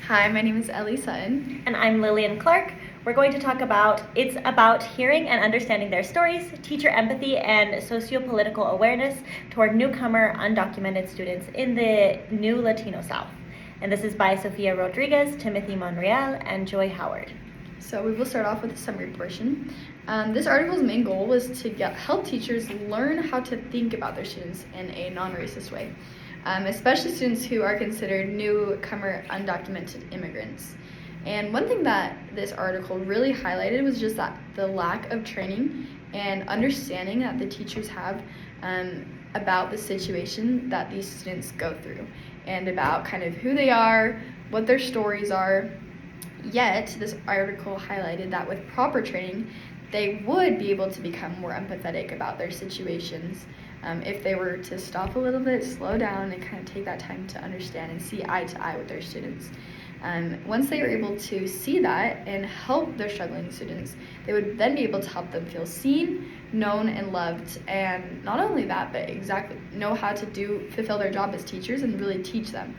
Hi, my name is Ellie Sutton. And I'm Lillian Clark. We're going to talk about it's about hearing and understanding their stories, teacher empathy, and socio-political awareness toward newcomer undocumented students in the new Latino South. And this is by Sofia Rodriguez, Timothy Monreal, and Joy Howard. So we will start off with the summary portion. This article's main goal was to help teachers learn how to think about their students in a non-racist way, especially students who are considered newcomer undocumented immigrants. And one thing that this article really highlighted was just that the lack of training and understanding that the teachers have about the situation that these students go through and about kind of who they are, what their stories are. Yet, this article highlighted that with proper training, they would be able to become more empathetic about their situations if they were to stop a little bit, slow down, and kind of take that time to understand and see eye to eye with their students. Once they are able to see that and help their struggling students, they would then be able to help them feel seen, known, and loved. And not only that, but exactly know how to fulfill their job as teachers and really teach them.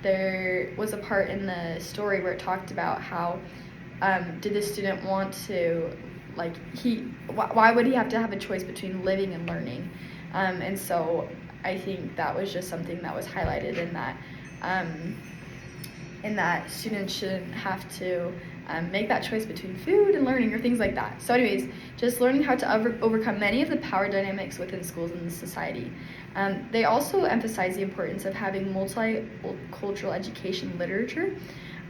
There was a part in the story where it talked about how did the student want to, why would he have to have a choice between living and learning? And so I think that was just something that was highlighted in that students shouldn't have to make that choice between food and learning or things like that. So anyways, just learning how to overcome many of the power dynamics within schools and society. They also emphasize the importance of having multicultural education literature.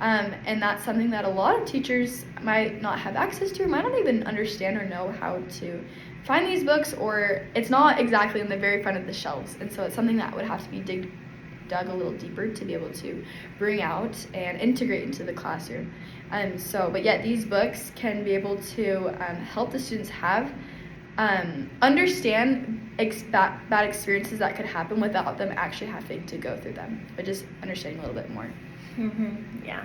And that's something that a lot of teachers might not have access to, or might not even understand or know how to find these books, or it's not exactly in the very front of the shelves. And so it's something that would have to be dug a little deeper to be able to bring out and integrate into the classroom. But yet these books can be able to help the students have understand bad experiences that could happen without them actually having to go through them, but just understanding a little bit more. Yeah.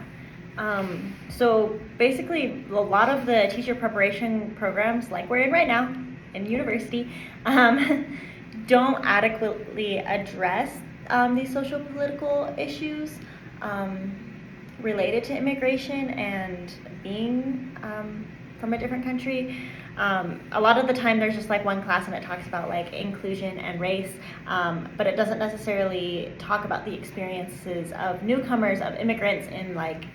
So basically, a lot of the teacher preparation programs, like we're in right now in university, don't adequately address these social political issues related to immigration and being from a different country. A lot of the time there's just like one class and it talks about like inclusion and race, but it doesn't necessarily talk about the experiences of newcomers, of immigrants in like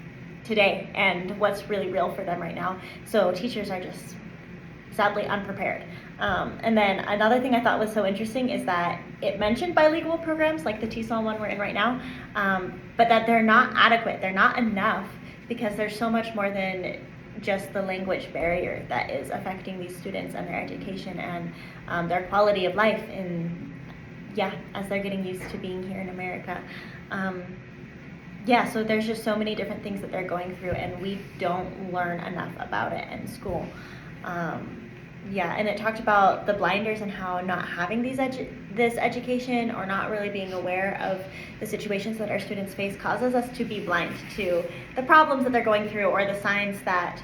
today and what's really real for them right now. So teachers are just sadly unprepared. And then another thing I thought was so interesting is that it mentioned bilingual programs like the TESOL one we're in right now, but that they're not adequate, they're not enough, because there's so much more than just the language barrier that is affecting these students and their education and their quality of life as they're getting used to being here in America. So there's just so many different things that they're going through, and we don't learn enough about it in school. And it talked about the blinders and how not having this education or not really being aware of the situations that our students face causes us to be blind to the problems that they're going through or the signs that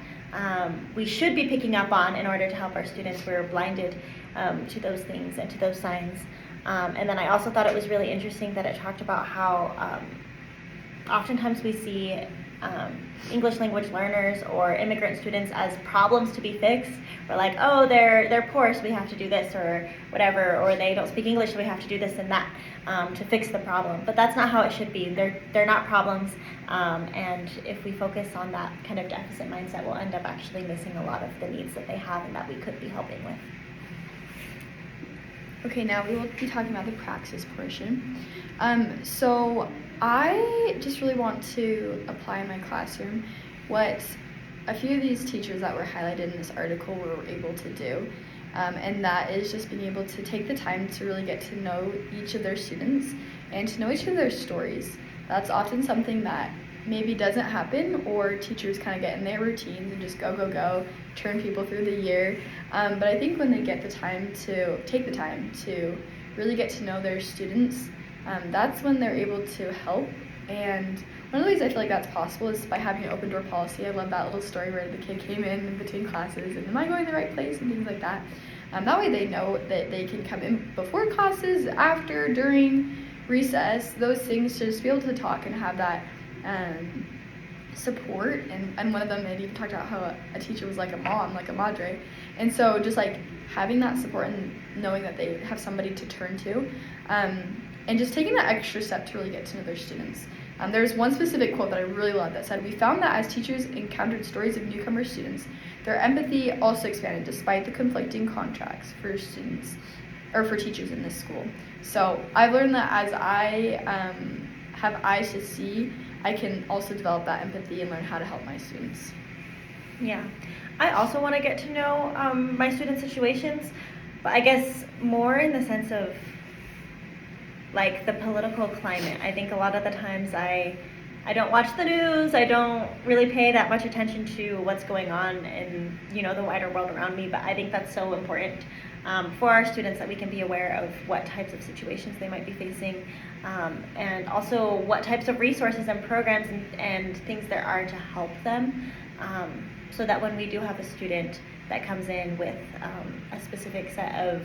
we should be picking up on in order to help our students. We're blinded to those things and to those signs. And then I also thought it was really interesting that it talked about how oftentimes we see English language learners or immigrant students as problems to be fixed. We're like, oh, they're poor, so we have to do this or whatever, or they don't speak English, so we have to do this and that to fix the problem. But that's not how it should be. They're not problems, and if we focus on that kind of deficit mindset, we'll end up actually missing a lot of the needs that they have and that we could be helping with. Okay, now we will be talking about the praxis portion. So I just really want to apply in my classroom what a few of these teachers that were highlighted in this article were able to do. And that is just being able to take the time to really get to know each of their students and to know each of their stories. That's often something that maybe doesn't happen, or teachers kind of get in their routines and just go, turn people through the year. But I think when they take the time to really get to know their students, that's when they're able to help. And one of the ways I feel like that's possible is by having an open door policy. I love that little story where the kid came in between classes and am I going the right place and things like that. That way they know that they can come in before classes, after, during recess, those things, to just be able to talk and have that support, and one of them had even talked about how a teacher was like a mom, like a madre, and so just like having that support and knowing that they have somebody to turn to, and just taking that extra step to really get to know their students. There's one specific quote that I really love that said, "We found that as teachers encountered stories of newcomer students, their empathy also expanded despite the conflicting contracts for students or for teachers in this school." So I've learned that as I have eyes to see, I can also develop that empathy and learn how to help my students. Yeah, I also want to get to know my students' situations, but I guess more in the sense of like the political climate. I think a lot of the times I don't watch the news. I don't really pay that much attention to what's going on in the wider world around me. But I think that's so important for our students that we can be aware of what types of situations they might be facing, and also what types of resources and programs and things there are to help them, so that when we do have a student that comes in with a specific set of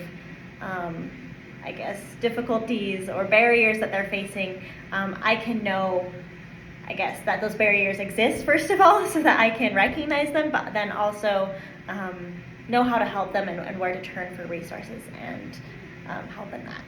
I guess difficulties or barriers that they're facing, I can know, I guess, that those barriers exist first of all, so that I can recognize them, but then also know how to help them and where to turn for resources and help in that.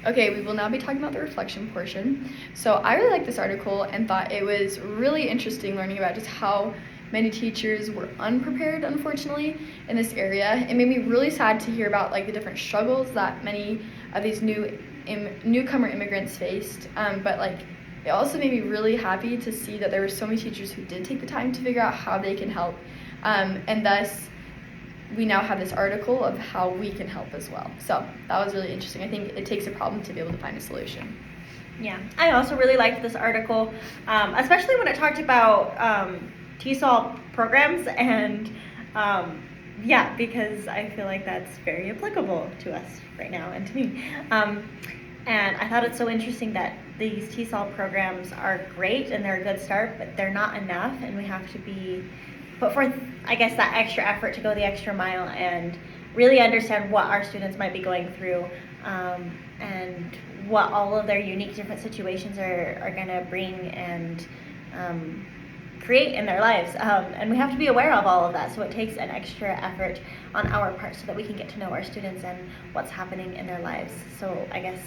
Okay, we will now be talking about the reflection portion. So I really liked this article and thought it was really interesting learning about just how many teachers were unprepared, unfortunately, in this area. It made me really sad to hear about like the different struggles that many of these newcomer immigrants faced. But like it also made me really happy to see that there were so many teachers who did take the time to figure out how they can help, and thus we now have this article of how we can help as well. So that was really interesting. I think it takes a problem to be able to find a solution. Yeah, I also really liked this article, especially when it talked about TESOL programs, and yeah, because I feel like that's very applicable to us right now and to me. And I thought it's so interesting that these TESOL programs are great and they're a good start, but they're not enough, and we have to put forth, I guess, that extra effort to go the extra mile and really understand what our students might be going through, and what all of their unique different situations are going to bring and create in their lives, and we have to be aware of all of that, so it takes an extra effort on our part so that we can get to know our students and what's happening in their lives. So I guess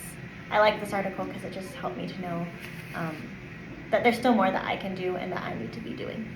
I like this article because it just helped me to know that there's still more that I can do and that I need to be doing.